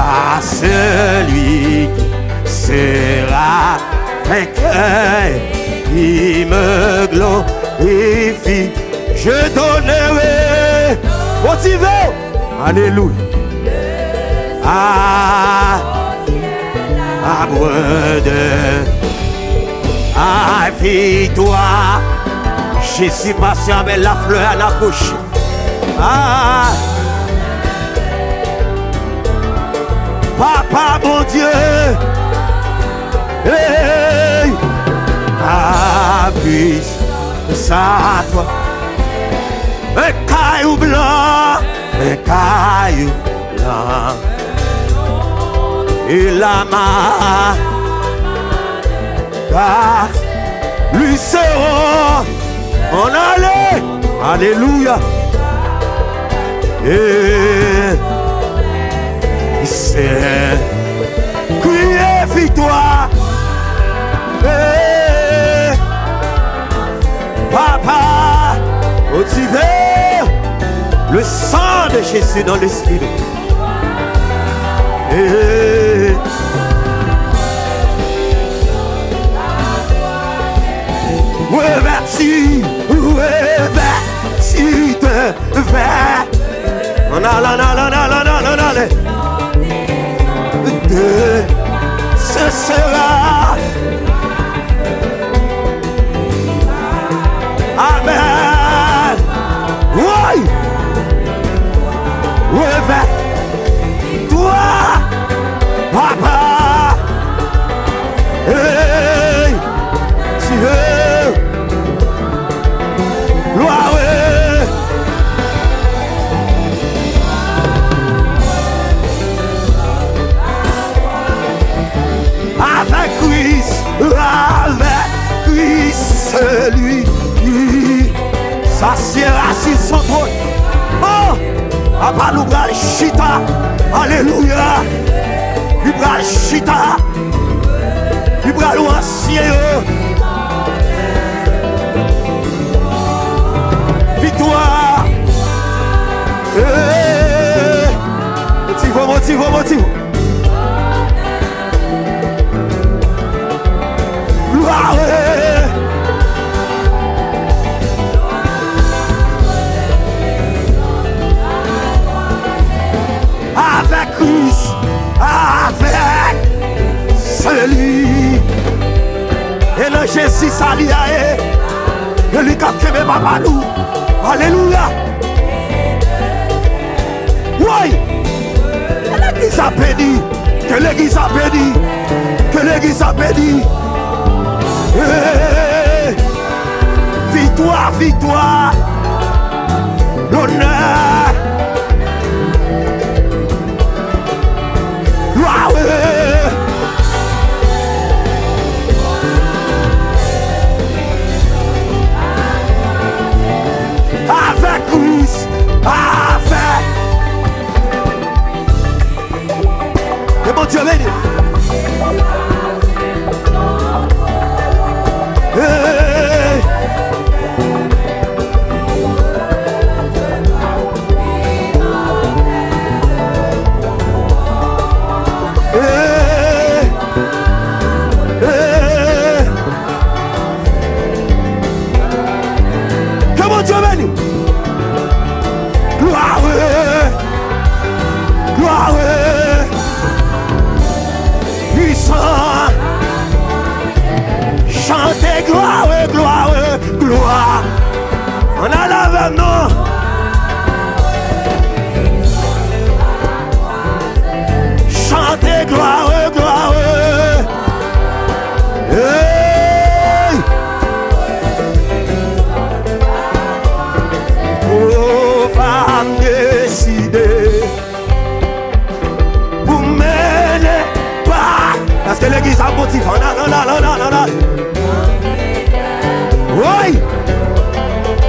à celui qui sera vainqueur, qui me glorifie. Je donnerai, motivé, alléluia, à brother, à victoire. Je suis patient avec la fleur à la bouche. Papa, mon Dieu, hey, appuie ça toi. Un caillou blanc, un caillou blanc. Et la main, lui sera en aller. Alléluia. Et c'est crier victoire. Et papa, motivé le sang de Jésus dans l'esprit. Et revêtis de verre. Ce sera. Amen. Oui. Revêt-toi, papa. Hey, si veux. Gloire. Avec lui, celui qui s'assiera sur son trône. Oh, papa nous bral chita. Alléluia. Nous bral chita. Nous bral ancien. Victoire. Motive. Avec Christ, avec celui et le Jésus s'alliait et lui capte mes papa nous. Alléluia. Oui. L'église a béni. Que l'église a béni. Que l'église a béni. Victoire, victoire, l'honneur, gloire. Avec Christ, avec. Et mon Dieu, béni. Chantez gloire, gloire, gloire. On a la non. Chantez gloire, gloire. Hey. Oh, femme décidée pour mener pas. Parce que l'église a motivé. Non. Oui,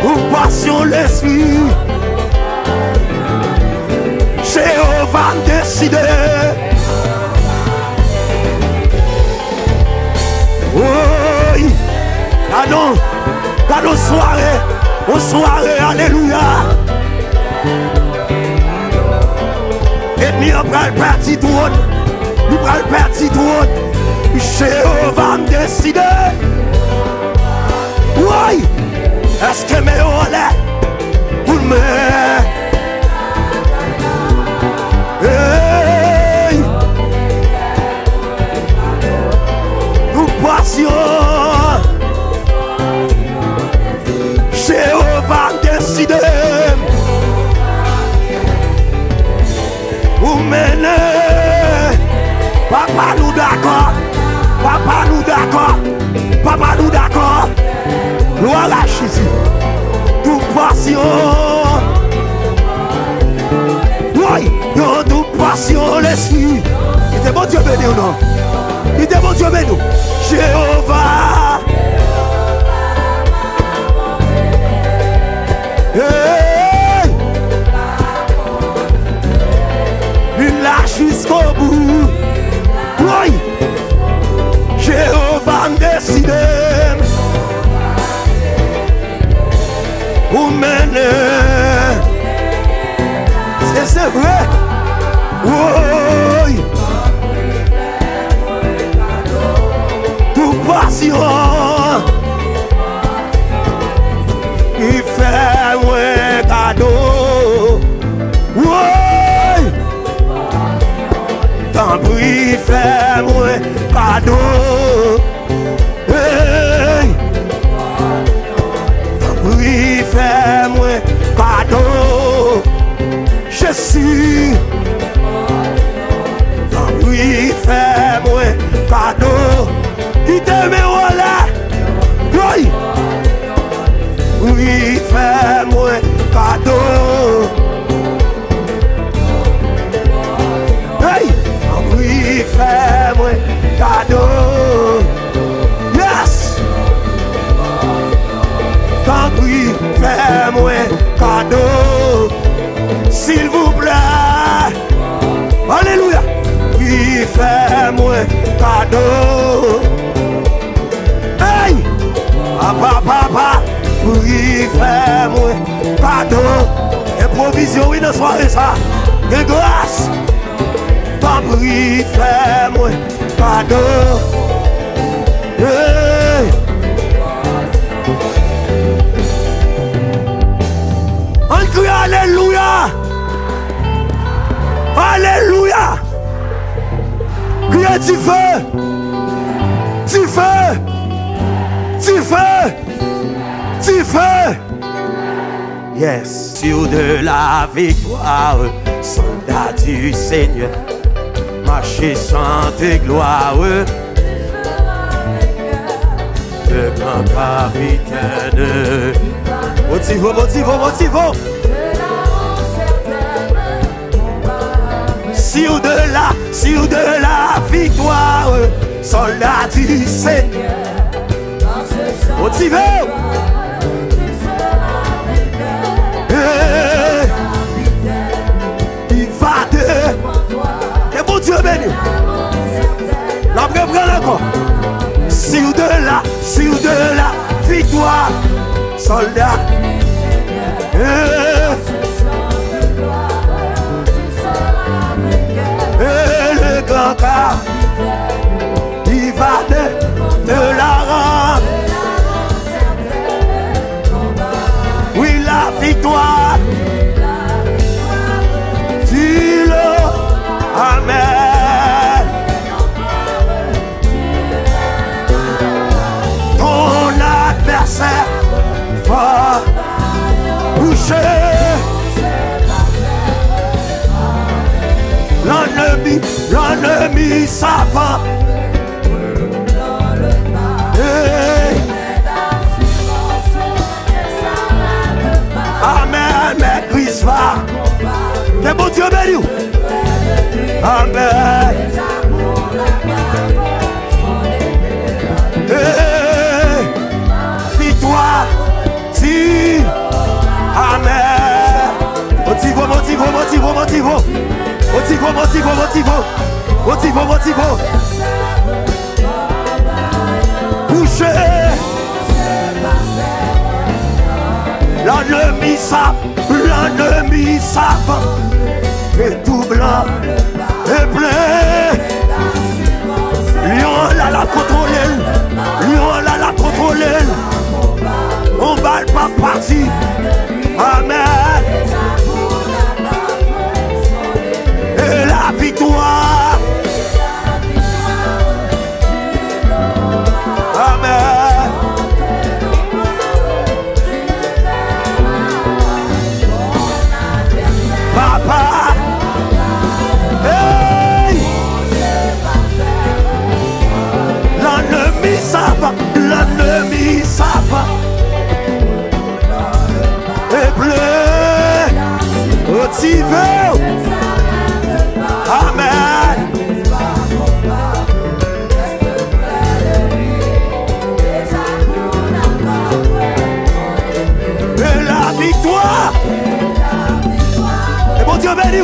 pour passion l'esprit, Jéhovah décidé. Oui, cadeau soirée, alléluia. L'ennemi a pris le parti trône. Il prend le parti trône. Jéhovah me décide. Oui. Est-ce que mes olés pour me. Hey. Nous passions. Jéhovah me décide. Vous menez. Papa nous d'accord. Papa nous d'accord. Papa nous d'accord. Gloire à Jésus. Toute passion. Oui, toute passion l'esprit. Il était bon Dieu béni ou non? Il était bon Dieu béni. Jéhovah. Hey. Il lâche jusqu'au bout. Oui. Jéhovah me décide. Vous menez. C'est vrai. Oui. Tout passion. Il fait un cadeau. Oui. Tant pis, fais-moi cadeau. Hey. Oui, fais-moi cadeau. Je suis. Oui, fais-moi cadeau. Qui t'aime voilà? Oui. Oui, fais-moi cadeau. Hey. Oui, fais-moi cadeau. Yes. Tant pis, fais-moi cadeau, s'il vous plaît. Alléluia. Oui, fais-moi cadeau. Hey, papa, papa. Oui, fais-moi cadeau. Et provision, oui, dans la soirée, ça. De grâce. Tant pis, fais-moi cadeau. Hey. On crie alléluia. Alléluia. Criez du feu. Du feu. Du feu. Du feu. Yes. Sur de la victoire, soldat du Seigneur, marchez, chantez gloire. Le grand capitaine. Motivo, motivo, motivo. Sur de la victoire, soldat du Seigneur. Motivo. Il va de. Et bon Dieu béni. La prenne encore. Sur de la victoire, soldat. Et le grand cas, il va de la rendre. Oui, la victoire. Dis-le. Amen. Ton adversaire va boucher. L'ennemi s'avance. Hey. Amen, mais Christ va. C'est bon Dieu béni. Amen. Hey. Victoire. Si. Amen. Motivo, motivo, motivo, motivo. Motivo, motivo, motivo. Motivo, motivo. Boucher. L'ennemi savent. et tout blanc et plein. Lion là la contrôler, Lion là la contrôler. On va pas partir. Amen. Et la victoire. Amen. Papa. Hey. L'ennemi ça va. L'ennemi ça va. Et bleu. Motivé. Amen. Et la victoire. Et bon Dieu béni.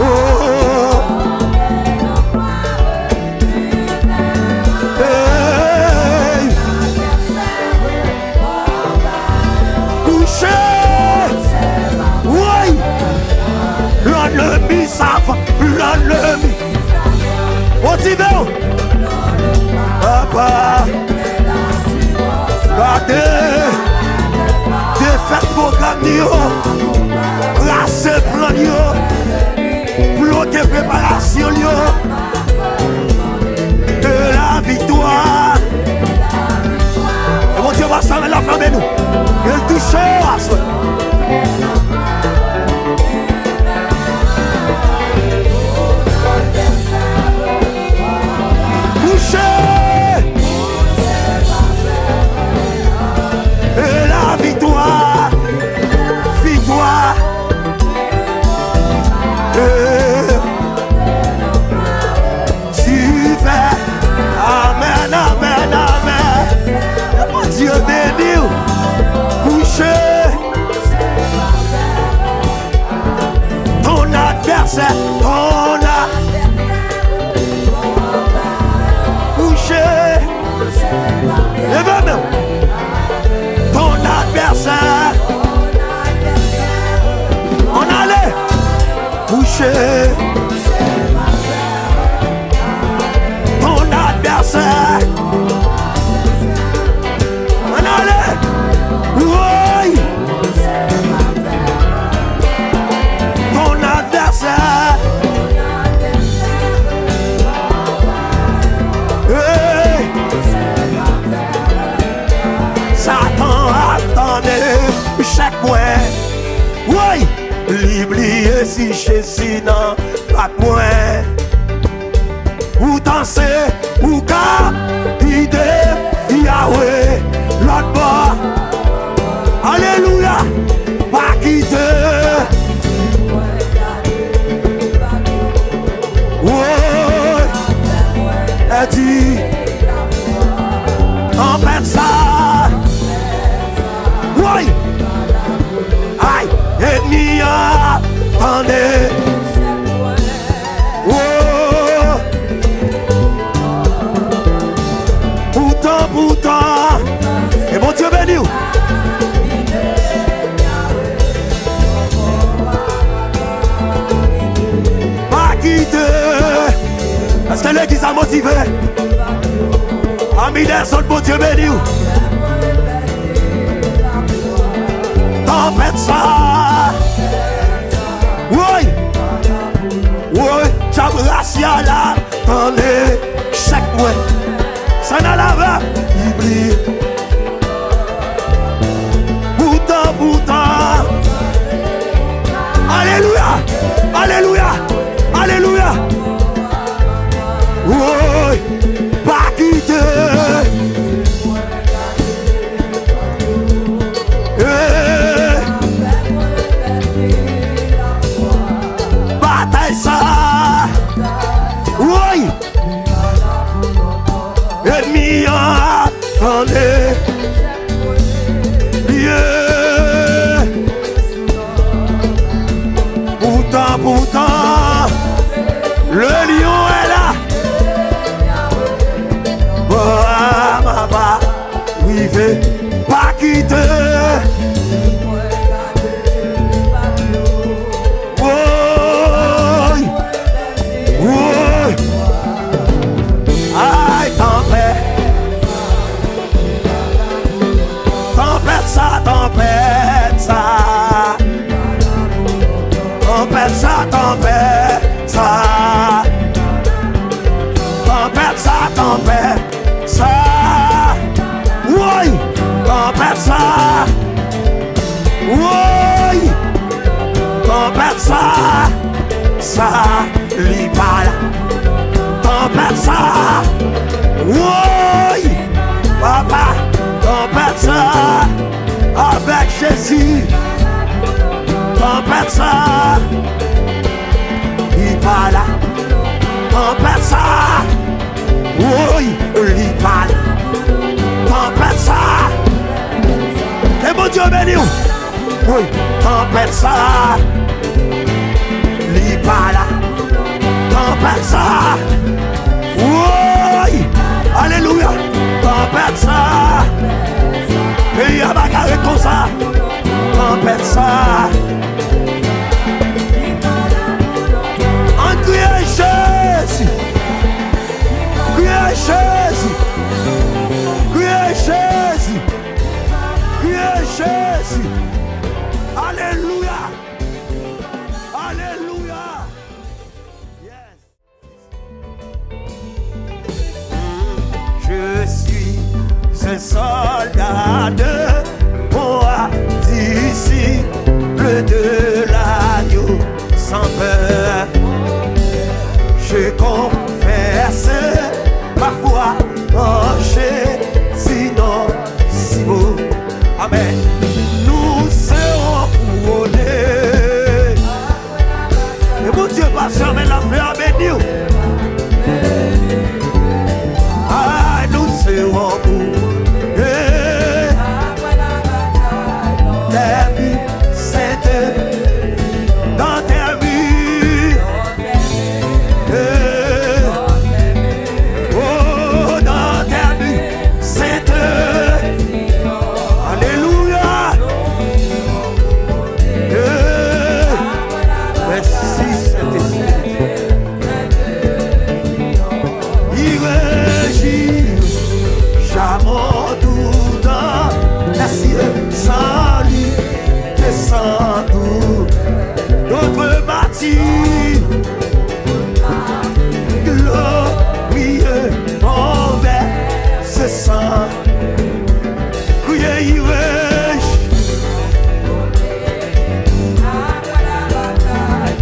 Oh. Hey. Couché. Oui. L'ennemi savent. L'ennemi. Motivé. Papa. Regardez. Défaite programme. Rassé plan. Bloqué préparation. De la victoire. Et mon Dieu va s'en la flamme de nous. Il touche à soi. Et la victoire, victoire. Tu fais, amen, amen, amen. Mon Dieu béni, couché. Ton adversaire, couché. Et même ton adversaire, on allait coucher. Ton adversaire, on allait, oui. Ton adversaire, hey. Satan attendait chaque mois. Oui, l'oublier si Jésus n'a pas de moi. Ou danser, ou guider Yahweh, l'autre bord. Alléluia, pas quitter. Oui, elle dit, en fait ça. Oui, aïe, ennemi, attendez. Oh, pourtant, et mon Dieu béni. Pas quitter. Est-ce que l'église a motivé? Amis des autres, mon Dieu béni. Tempête ça. Oui. Oui. J'abracia là. Attendez. Chaque mois. Ça n'a la va. Oublie. Pourtant. Alléluia. Alléluia. Alléluia. Oui. Pas quitter. Bataille ça. Oui. Ennemi attendez. Yeah. Pourtant, le lion est là. Va, oui, pas quitter. Oh. ça, li pas là. Tempête ça, oui, papa, tempête ça, avec Jésus. Tempête ça, li pas là. Tempête ça, oui, li pas là. Tempête ça, et mon Dieu béni, oui, tempête ça, li pas là. Tempête ça, oui, alléluia, tempête ça, et y'a ma carré comme ça, tempête ça, en criant Jésus, criant Jésus, criant Jésus, criant Jésus, alléluia, alléluia. Je suis un soldat de roi, disciple de l'agneau sans peur. Je confesse ma foi en Jésus, non, si beau. Amen. Nous serons couronnés. Et mon Dieu va fermer la fleur bénie. Serons couronnés des saintes dans tes vies. Oh, dans tes vies saintes. Alléluia. Merci Saint-Esprit. Il régit mon doudant, la cieux sans lui, et sans doute, d'autres bâtis, glorieux, envers ce sang, criez,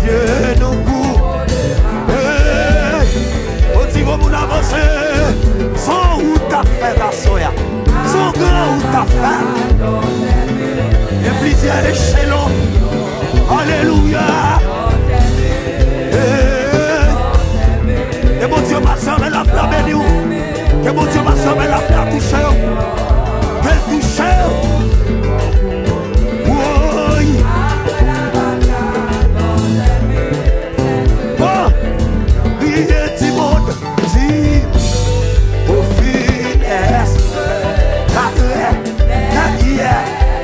Dieu nous court, au niveau pour avancer, sans route à faire la soya, sans grand route à faire, et plusieurs échelons, alléluia, et mon Dieu m'a sauvé la flamme bénie, et mon Dieu m'a sauvé la flamme touchée, qu'elle touche, oui, oh, priez du monde, dis, au finesse,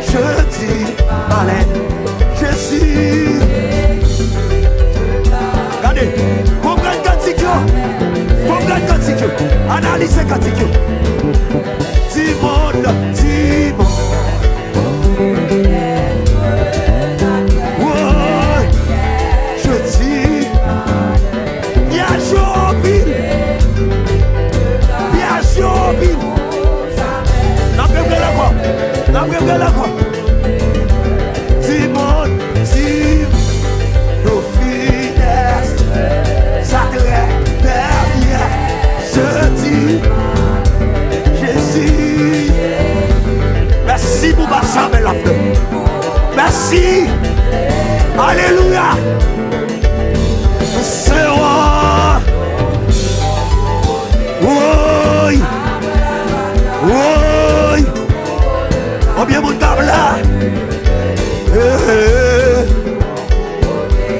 je dis, malin, je suis. Regardez, comprenez cantique, analysez cantique. Dis-moi, ouais, je dis, bien jobile, bien jobile. N'appelez la quoi? Dis-moi, nos finesses, ça te derrière, je dis, Jésus. Merci pour ma chambre la fleur. Merci. Alléluia. C'est roi. Oui. Oui. Oh bien mon table là.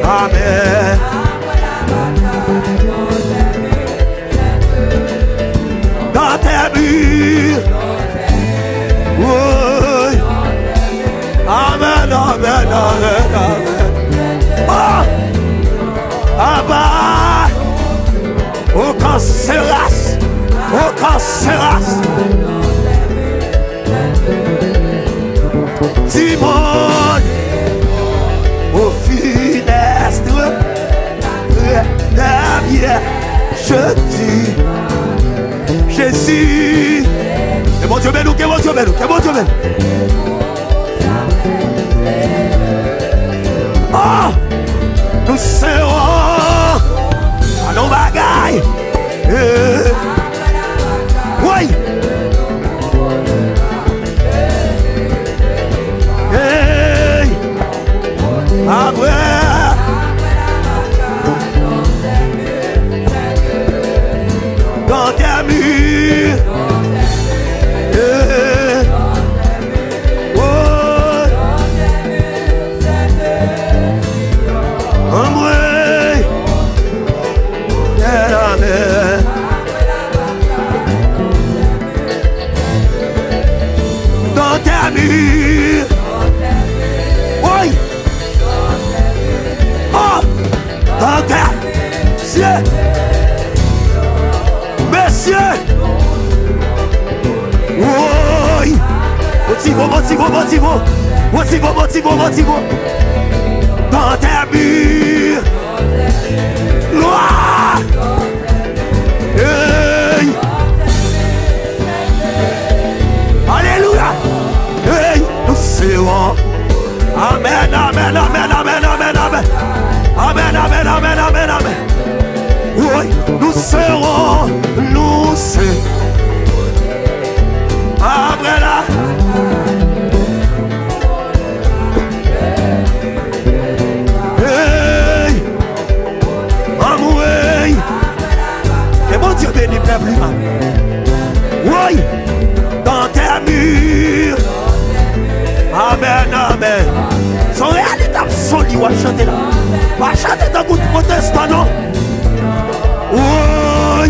Amen. Dans tes murs. Oui. Amen, amen, amen, amen. Oh. Abba. Au canceras. Au canceras. Timon. Au finestre. Derrière. Je dis. Jésus. Que bon Dieu bénisse, que bon Dieu bénisse, que bon Dieu bénisse. Oh, nous serons Dans tes murs. Oui. Oh. Dans tes cieux. Messieurs. Oui. Motivo. Dans tes murs. Gloire. Hey. Alléluia. Hey. Nous serons. Amen. Oui. Nous serons. Après là. Et mon Dieu béni peuple. Oui, dans tes murs. Amen. Son réalité absolue, on va chanter là. On va chanter dans le protestant, non? Oui.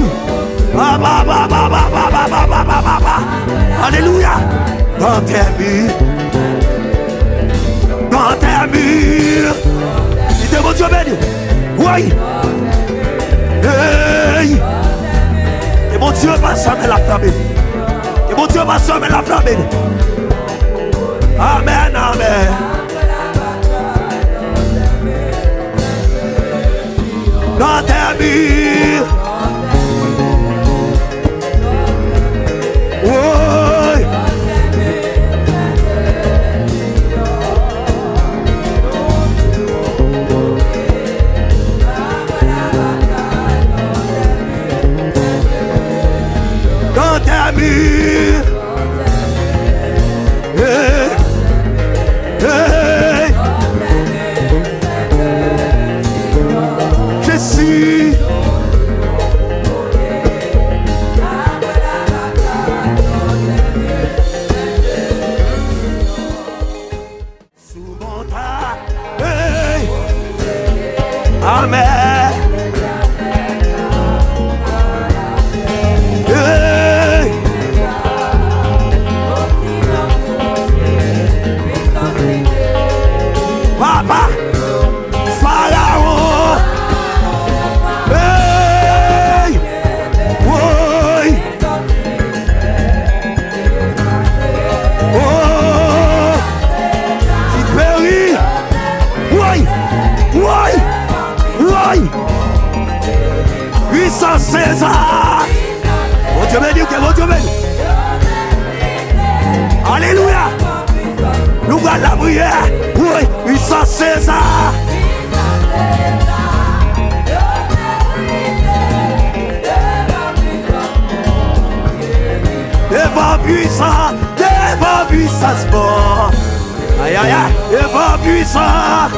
Alléluia. Dans tes murs. Dites mon Dieu béni. Oui. Hey. Et mon Dieu va sommer la flamme. Amen. Dans tes murs. Oui. Dans tes murs. Hey. Je suis. Sous mon tas. Hey. Amen. Papa, Pharaon, hey, oui, oh, Tibéri, oui, puissance César, mon Dieu béni, alléluia, nous allons la prière, oui, puissance César. Devant puissance, bon. Aïe, devant puissance.